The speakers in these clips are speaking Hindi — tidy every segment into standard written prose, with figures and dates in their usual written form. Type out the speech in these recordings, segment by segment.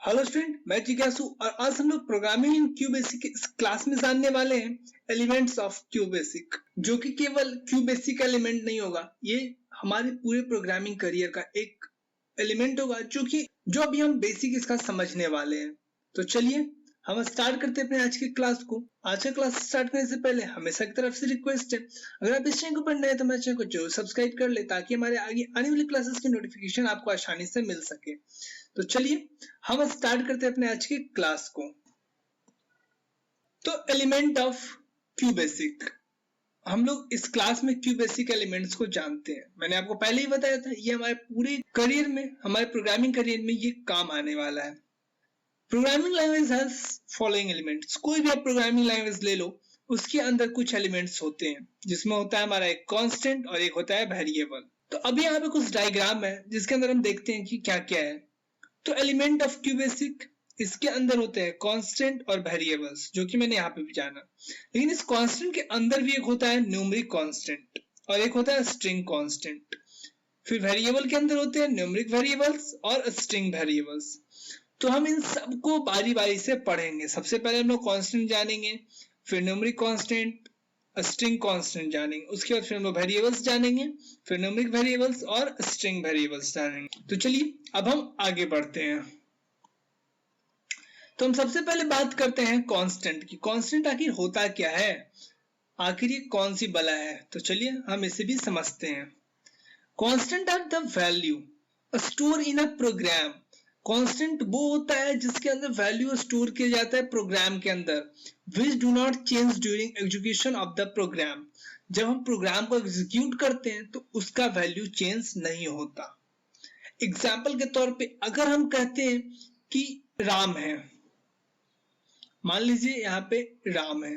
हेलो स्टूडेंट, मैं जिज्ञासु और आज हम लोग प्रोग्रामिंग इन क्यू बेसिक इस क्लास में जानने वाले हैं एलिमेंट्स ऑफ क्यू बेसिक, जो कि केवल क्यू बेसिक एलिमेंट नहीं होगा, ये हमारे पूरे प्रोग्रामिंग करियर का एक एलिमेंट होगा जो अभी हम बेसिक इसका समझने वाले हैं। तो चलिए हम स्टार्ट करते हैं अपने आज की क्लास को। आज का क्लास स्टार्ट करने से पहले हमेशा की तरफ से रिक्वेस्ट है, अगर आप इस चैनल पर नए हैं तो मेरे चैनल को जरूर सब्सक्राइब कर ले ताकि हमारे आगे आने वाली क्लासेस की नोटिफिकेशन आपको आसानी से मिल सके। तो चलिए हम स्टार्ट करते हैं अपने आज की क्लास को। तो एलिमेंट ऑफ क्यू बेसिक, हम लोग इस क्लास में क्यू बेसिक एलिमेंट्स को जानते हैं। मैंने आपको पहले ही बताया था, ये हमारे पूरे करियर में, हमारे प्रोग्रामिंग करियर में ये काम आने वाला है। Programming language has following elements. कोई भी आप प्रोग्रामिंग लैंग्वेज ले लो, उसके अंदर कुछ एलिमेंट्स होते हैं, जिसमें होता है हमारा एक कांस्टेंट और एक होता है वेरिएबल। तो अभी यहाँ पे कुछ डायग्राम है जिसके अंदर हम देखते हैं कि क्या क्या है। तो एलिमेंट ऑफ क्यू बेसिक, इसके अंदर होते हैं कांस्टेंट और वेरिएबल्स, जो कि मैंने यहाँ पे भी जाना। लेकिन इस कांस्टेंट के अंदर भी एक होता है न्यूमेरिक कांस्टेंट और एक होता है स्ट्रिंग कांस्टेंट। फिर वेरिएबल के अंदर होते हैं न्यूमेरिक वेरिएबल्स और स्ट्रिंग वेरिएबल्स। तो हम इन सबको बारी बारी से पढ़ेंगे। सबसे पहले हम लोग कांस्टेंट जानेंगे, फिर न्यूमेरिक कांस्टेंट, स्ट्रिंग कांस्टेंट जानेंगे, उसके बाद फिर हम लोग वेरिएबल्स जानेंगे, फिर न्यूमेरिक वेरिएबल्स और स्ट्रिंग वेरिएबल्स जानेंगे। तो चलिए अब हम आगे बढ़ते हैं। तो हम सबसे पहले बात करते हैं कांस्टेंट की। कांस्टेंट आखिर होता क्या है, आखिर ये कौन सी बला है? तो चलिए हम इसे भी समझते हैं। Constant are the value store in a program. Constant वो होता है जिसके अंदर वैल्यू स्टोर किया जाता है प्रोग्राम के अंदर, which do not change during execution of the program। जब हम प्रोग्राम को एग्जीक्यूट करते हैं तो उसका वैल्यू चेंज नहीं होता। एग्जाम्पल के तौर पे अगर हम कहते हैं कि राम है, मान लीजिए यहाँ पे राम है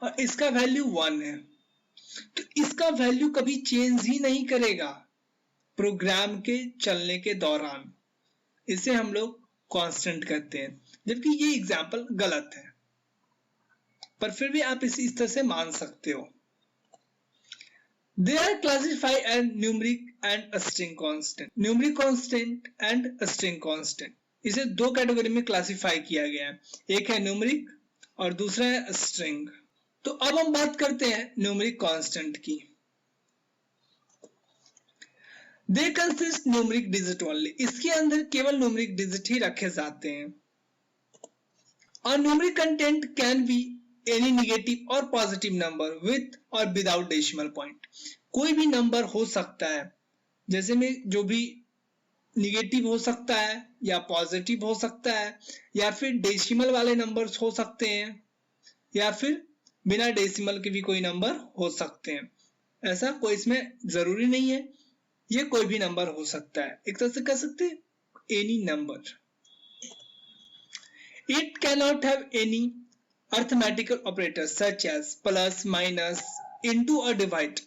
और इसका वैल्यू 1 है, तो इसका वैल्यू कभी चेंज ही नहीं करेगा प्रोग्राम के चलने के दौरान। इसे हम लोग कांस्टेंट कहते हैं, जबकि ये एग्जाम्पल गलत है, पर फिर भी आप इस तरह से मान सकते हो। They are classified as numeric and string constant। numeric constant and string constant, इसे दो कैटेगरी में क्लासिफाई किया गया है, एक है न्यूमेरिक और दूसरा है स्ट्रिंग। तो अब हम बात करते हैं न्यूमेरिक कांस्टेंट की। They consist numeric digit only। इसके अंदर केवल न्यूमेरिक डिजिट ही रखे जाते हैं। और numeric content can be any negative और पॉजिटिव नंबर विथ और विदाउट डेसिमल पॉइंट। कोई भी नंबर हो सकता है, जैसे में जो भी नेगेटिव हो सकता है या पॉजिटिव हो सकता है, या फिर डेसिमल वाले नंबर्स हो सकते हैं, या फिर बिना डेसिमल के भी कोई नंबर हो सकते हैं। ऐसा कोई इसमें जरूरी नहीं है, ये कोई भी नंबर हो सकता है। एक तरह से कह सकते हैं any number. It cannot have any arithmetical operators such as plus, minus, into और divide।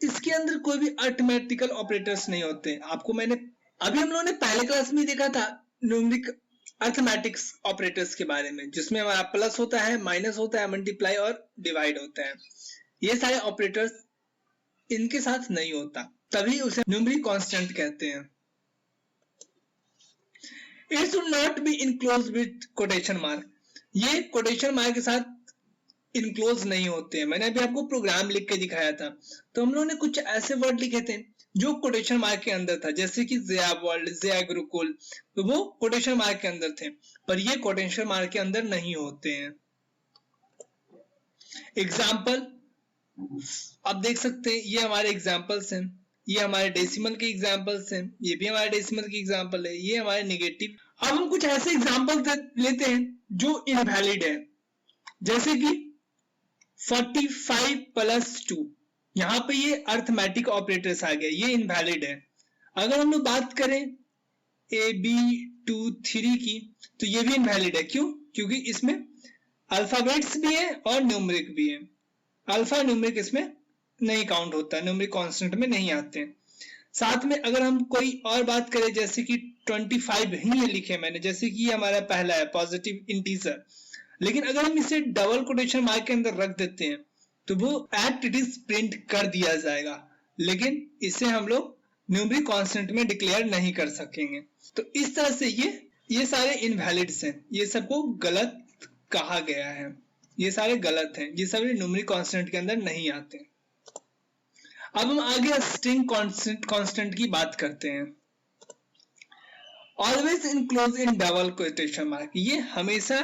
इसके अंदर कोई भी अरिथमेटिकल ऑपरेटर्स नहीं होते। आपको मैंने अभी हम लोगों ने पहले क्लास में देखा था न्यूमेरिक अरिथमेटिक्स ऑपरेटर्स के बारे में, जिसमें हमारा प्लस होता है, माइनस होता है, मल्टीप्लाई और डिवाइड होता है। ये सारे ऑपरेटर्स इनके साथ नहीं होता, तभी उसे न्यूमेरिक कांस्टेंट कहते हैं। It should not be enclosed with quotation mark। ये quotation mark के साथ इनक्लोज नहीं होते हैं। मैंने अभी आपको प्रोग्राम लिख के दिखाया था, तो हम लोगों ने कुछ ऐसे वर्ड लिखे थे जो कोटेशन मार्क के अंदर था, जैसे कि जया वर्ल्ड, जया गुरुकुल, तो वो कोटेशन मार्क के अंदर थे, पर ये कोटेशन मार्क के अंदर नहीं होते हैं। एग्जाम्पल आप देख सकते हैं, ये हमारे एग्जाम्पल्स हैं, ये हमारे डेसिमल के एग्जाम्पल्स हैं, ये भी हमारे डेसिमल की एग्जाम्पल है, ये हमारे नेगेटिव। अब हम कुछ ऐसे एग्जाम्पल लेते हैं जो इनवैलिड है, जैसे कि 45 प्लस 2, यहाँ पे ये अरिथमेटिक ऑपरेटर्स आ गए, ये इनवैलिड है। अगर हम लोग बात करें AB23 की, तो ये भी इनवैलिड है। क्यों? क्योंकि इसमें अल्फाबेट्स भी है और न्यूमेरिक भी है। अल्फा न्यूमेरिक इसमें नहीं काउंट होता, न्यूमेरिक कांस्टेंट में नहीं आते हैं। साथ में अगर हम कोई और बात करें, जैसे कि 25 ही लिखे मैंने, जैसे कि ये हमारा पहला है पॉजिटिव इंटीजर, लेकिन अगर हम इसे डबल कोटेशन मार्क के अंदर रख देते हैं तो वो एट इट इज प्रिंट कर दिया जाएगा, लेकिन इसे हम लोग न्यूमेरिक कांस्टेंट में डिक्लेयर नहीं कर सकेंगे। तो इस तरह से ये ये सारे इनवैलिड्स हैं, ये सबको गलत कहा गया है, ये सारे गलत हैं, ये सारे न्यूमेरिक कांस्टेंट के अंदर नहीं आते। अब हम आगे स्ट्रिंग कांस्टेंट की बात करते हैं। Always enclose in double quotation mark, ये हमेशा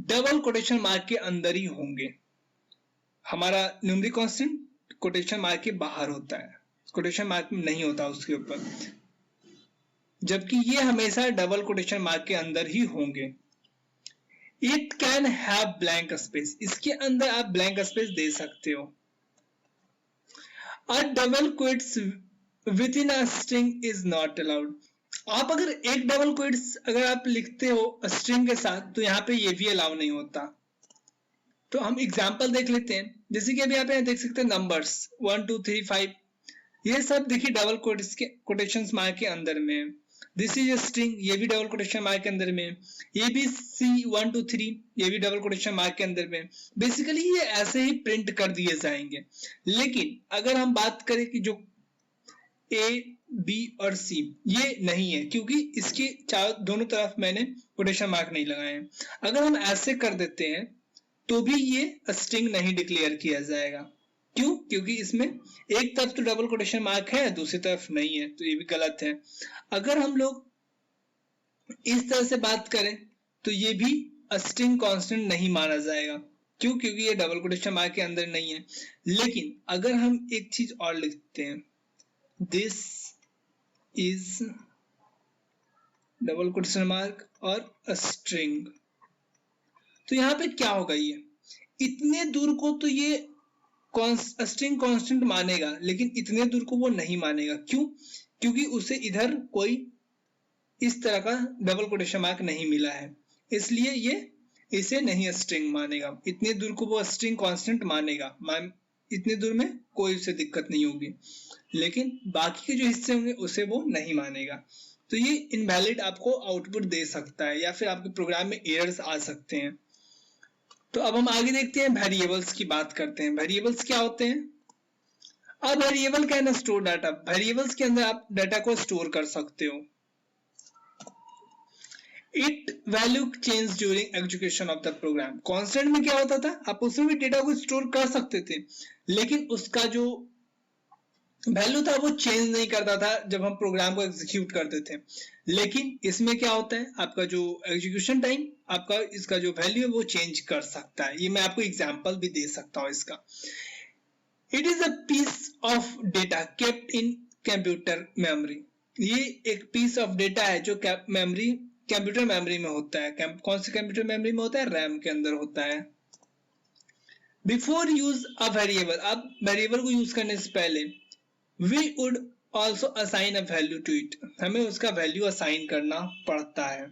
डबल कोटेशन मार्क के अंदर ही होंगे। हमारा न्यूमेरिक कांस्टेंट कोटेशन मार्क के बाहर होता है, कोटेशन मार्क में नहीं होता उसके ऊपर, जबकि ये हमेशा डबल कोटेशन मार्क के अंदर ही होंगे। It can have blank space, इसके अंदर आप ब्लैंक स्पेस दे सकते हो। अ double quits with in a string is not allowed, आप अगर एक डबल क्विट्स अगर आप लिखते हो स्ट्रिंग के साथ तो यहाँ पे ये भी अलाउ नहीं होता। तो हम एग्जांपल देख लेते हैं, जैसे कि अभी आप यहाँ देख सकते हैं नंबर्स 1 2 3 5, ये सब देखिए डबल कोट्स के कोटेशन मार्क के अंदर में। दिस इज अ स्ट्रिंग, ये भी डबल कोटेशन मार्क के अंदर में। ये भी सी 1 2 3, ये भी डबल कोटेशन मार्क के अंदर में। बेसिकली ये ऐसे ही प्रिंट कर दिए जाएंगे। लेकिन अगर हम बात करें कि जो ए बी और सी, ये नहीं है, क्योंकि इसके दोनों तरफ मैंने कोटेशन मार्क नहीं लगाए हैं। अगर हम ऐसे कर देते हैं तो भी ये स्ट्रिंग नहीं डिक्लेयर किया जाएगा। क्यों? क्योंकि इसमें एक तरफ तो डबल कोटेशन मार्क है, दूसरी तरफ नहीं है, तो ये भी गलत है। अगर हम लोग इस तरह से बात करें तो ये भी स्ट्रिंग कांस्टेंट नहीं माना जाएगा। क्यों? क्योंकि ये डबल कोटेशन मार्क के अंदर नहीं है। लेकिन अगर हम एक चीज और लिखते हैं, this is double quotation mark और स्ट्रिंग, तो यहाँ पे क्या होगा, ये इतने दूर को तो ये स्ट्रिंग कांस्टेंट मानेगा, लेकिन इतने दूर को वो नहीं मानेगा। क्यों? क्योंकि उसे इधर कोई इस तरह का डबल कोटेशन मार्क नहीं मिला है, इसलिए ये इसे नहीं स्ट्रिंग मानेगा। इतने दूर को वो स्ट्रिंग कांस्टेंट मानेगा, इतने दूर में कोई उसे दिक्कत नहीं होगी, लेकिन बाकी के जो हिस्से होंगे उसे वो नहीं मानेगा। तो ये इनवैलिड आपको आउटपुट दे सकता है, या फिर आपके प्रोग्राम में एरर्स आ सकते हैं। तो अब हम आगे देखते हैं, वेरिएबल्स की बात करते हैं। वेरिएबल्स क्या होते हैं? A variable can store data, variables के अंदर आप डाटा को स्टोर कर सकते हो। It value change during execution of the program, constant में क्या होता था, आप उसमें भी डेटा को स्टोर कर सकते थे, लेकिन उसका जो वैल्यू था वो चेंज नहीं करता था जब हम प्रोग्राम को एग्जीक्यूट करते थे। लेकिन इसमें क्या होता है, आपका जो एग्जीक्यूशन टाइम, आपका इसका जो वैल्यू है वो चेंज कर सकता है। ये मैं आपको एग्जांपल भी दे सकता हूँ इसका। It is a piece of data kept in computer memory, ये एक पीस ऑफ डेटा है जो कंप्यूटर मेमोरी में होता है। कौन सी कंप्यूटर मेमोरी में होता है? रैम के अंदर होता है। बिफोर यूज अ वेरिएबल, आप वेरिएबल को यूज करने से पहले we would also assign a value to it, हमें उसका वैल्यू असाइन करना पड़ता है।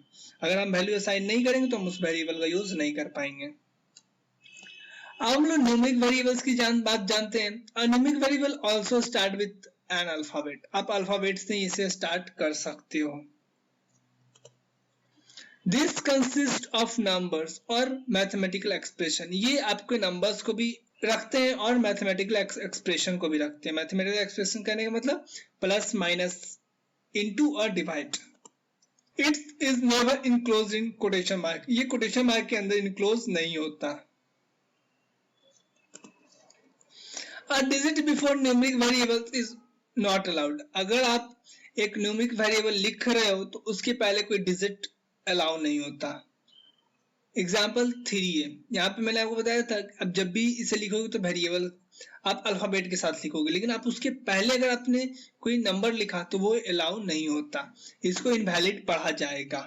अगर हम वैल्यू असाइन नहीं करेंगे तो हम उस वेरिएबल का यूज नहीं कर पाएंगे। अब हम लोग न्यूमेरिक वेरिएबल्स की बात जानते हैं। a numeric variable also start with an alphabet, आप अल्फाबेट से इसे स्टार्ट कर सकते हो। दिस कंसिस्ट ऑफ नंबर्स और मैथमेटिकल एक्सप्रेशन, ये आपके नंबर्स को भी रखते हैं और मैथमेटिकल एक्सप्रेशन को भी रखते हैं। मैथमेटिकल एक्सप्रेशन करने का मतलब प्लस माइनस इनटू और divide. It is never enclosed in quotation mark, ये कोटेशन मार्क के अंदर इनक्लोज नहीं होता। A digit before numeric variable is not allowed, अगर आप एक न्यूमेरिक वेरिएबल लिख रहे हो तो उसके पहले कोई डिजिट अलाउ नहीं होता। एग्जाम्पल 3 है, यहाँ पे मैंने आपको बताया था, अब जब भी इसे लिखोगे तो वेरिएबल आप अल्फाबेट के साथ लिखोगे, लेकिन आप उसके पहले अगर आपने कोई नंबर लिखा तो वो अलाउ नहीं होता, इसको इनवैलिड पढ़ा जाएगा।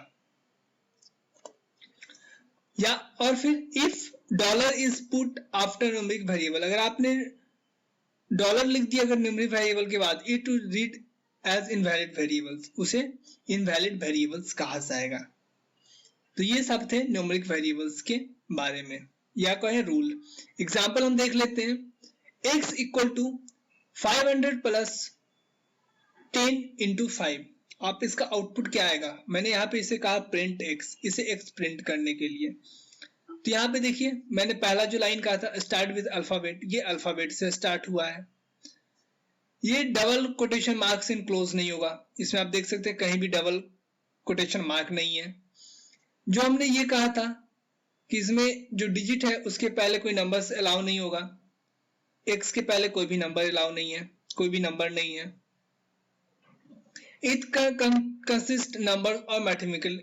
या और फिर if dollar is put after numeric variable, अगर आपने डॉलर लिख दिया अगर न्यूमेरिक वेरिएबल के बाद, it will read as invalid variables, उसे इनवैलिड वेरिएबल्स कहा जाएगा। तो ये सब थे न्यूमेरिक वेरिएबल्स के बारे में, या कहें रूल। एग्जांपल हम देख लेते हैं, x equal to 500 plus 10 into 5, आप इसका आउटपुट क्या आएगा? मैंने यहाँ पे इसे कहा प्रिंट x, इसे x प्रिंट करने के लिए। तो यहाँ पे देखिए मैंने पहला जो लाइन कहा था स्टार्ट विद अल्फाबेट, ये अल्फाबेट से स्टार्ट हुआ है। ये डबल कोटेशन मार्क से इनक्लोज नहीं होगा, इसमें आप देख सकते हैं कहीं भी डबल कोटेशन मार्क नहीं है। जो हमने ये कहा था कि इसमें जो डिजिट है उसके पहले कोई नंबर्स अलाउ नहीं होगा, x के पहले कोई भी नंबर अलाउ नहीं है, कोई भी नंबर नहीं है। इट कंसिस्ट नंबर और मैथमेटिकल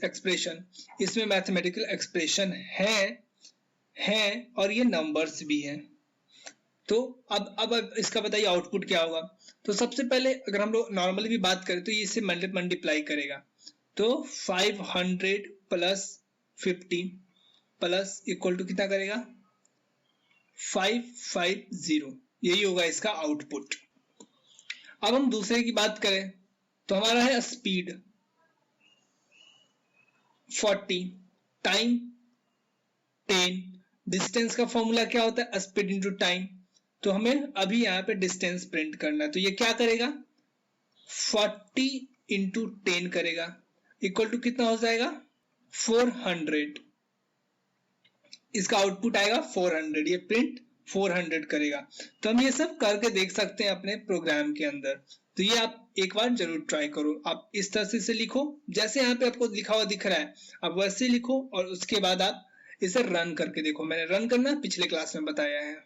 एक्सप्रेशन, इसमें मैथमेटिकल एक्सप्रेशन है और ये नंबर्स भी हैं। तो अब इसका बताइए आउटपुट क्या होगा। तो सबसे पहले अगर हम लोग नॉर्मली भी बात करें तो ये इससे मल्टीप्लाई करेगा, तो 500 प्लस 50 प्लस इक्वल टू कितना करेगा 550, यही होगा इसका आउटपुट। अब हम दूसरे की बात करें तो हमारा है स्पीड 40 टाइम 10, डिस्टेंस का फॉर्मूला क्या होता है स्पीड इंटू टाइम, तो हमें अभी यहाँ पे डिस्टेंस प्रिंट करना है, तो ये क्या करेगा 40 इंटू 10 करेगा, इक्वल टू कितना हो जाएगा 400, इसका आउटपुट आएगा 400, ये प्रिंट 400 करेगा। तो हम ये सब करके देख सकते हैं अपने प्रोग्राम के अंदर। तो ये आप एक बार जरूर ट्राई करो, आप इस तरह से लिखो जैसे यहाँ पे आपको लिखा हुआ दिख रहा है, आप वैसे लिखो और उसके बाद आप इसे रन करके देखो। मैंने रन करना पिछले क्लास में बताया है।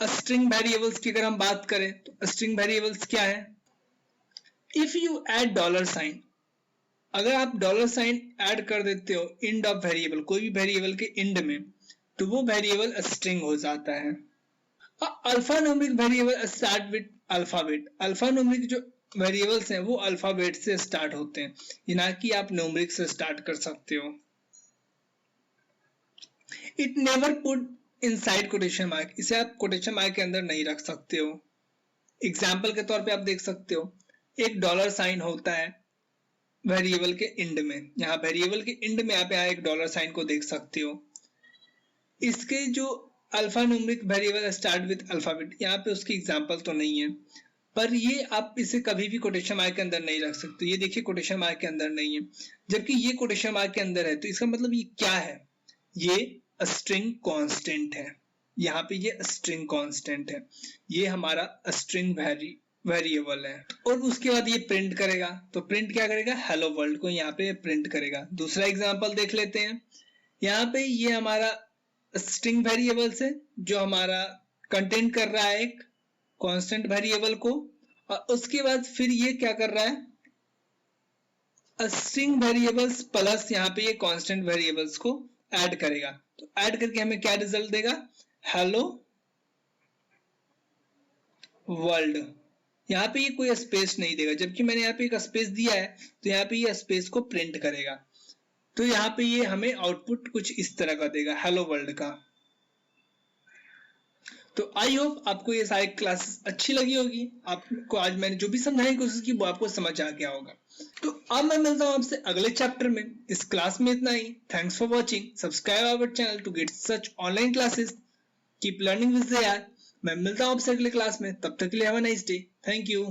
स्ट्रिंग वेरिएबल्स की अगर हम बात करें तो स्ट्रिंग वेरिएबल्स क्या है, if you add dollar sign, अगर आप डॉलर साइन ऐड कर देते हो इंड ऑफ वेरिएबल, कोई भी वेरिएबल के इंड में, तो वो वेरिएबल स्ट्रिंग हो जाता है। Alpha numeric variable start with alphabet, alpha numeric जो वेरिएबल्स हैं वो अल्फाबेट से स्टार्ट होते हैं, ये ना कि आप न्यूमेरिक से स्टार्ट कर सकते हो। It never put inside quotation mark, इसे आप कोटेशन मार्क के अंदर नहीं रख सकते हो। एग्जाम्पल के तौर पे आप देख सकते हो एक डॉलर साइन होता है वेरिएबल के इंड में, यहाँ वेरिएबल के इंड में आप यहाँ एक डॉलर साइन को देख सकते हो। इसके जो alpha numeric variable start with alphabet, यहाँ पे उसकी एग्जांपल तो नहीं है, पर ये आप इसे कभी भी कोटेशन मार्क के अंदर नहीं रख सकते। ये देखिए कोटेशन मार्क के अंदर नहीं है, जबकि ये कोटेशन मार्क के अंदर है, तो इसका मतलब ये क्या है, ये स्ट्रिंग कांस्टेंट है। यहाँ पे ये स्ट्रिंग कांस्टेंट है, ये हमारा स्ट्रिंग वेरिएबल है। और उसके बाद ये प्रिंट करेगा, तो प्रिंट क्या करेगा हेलो वर्ल्ड को यहाँ पे प्रिंट करेगा। दूसरा एग्जांपल देख लेते हैं, यहाँ पे ये हमारा स्ट्रिंग वेरिएबल से जो हमारा कंटेंट कर रहा है एक कांस्टेंट वेरिएबल को, और उसके बाद फिर ये क्या कर रहा है स्ट्रिंग वेरिएबल्स प्लस यहाँ पे ये कांस्टेंट वेरिएबल्स को ऐड करेगा। तो ऐड करके हमें क्या रिजल्ट देगा हेलो वर्ल्ड। यहाँ पे ये कोई स्पेस नहीं देगा, जबकि मैंने यहाँ पे एक स्पेस दिया है, तो यहाँ पे ये स्पेस को प्रिंट करेगा। तो यहाँ पे ये हमें आउटपुट कुछ इस तरह का देगा हेलो वर्ल्ड का। तो आई होप आपको ये सारी क्लासेस अच्छी लगी होगी, आपको आज मैंने जो भी समझाने की कोशिश की वो आपको समझ आ गया होगा। तो अब मैं मिलता हूँ आपसे अगले चैप्टर में। इस क्लास में इतना ही। Thanks for watching, subscribe our channel to get such online classes, keep learning with ज़यार। मैं मिलता हूँ आपसे अगले क्लास में, तब तक के लिए have a nice day. Thank you.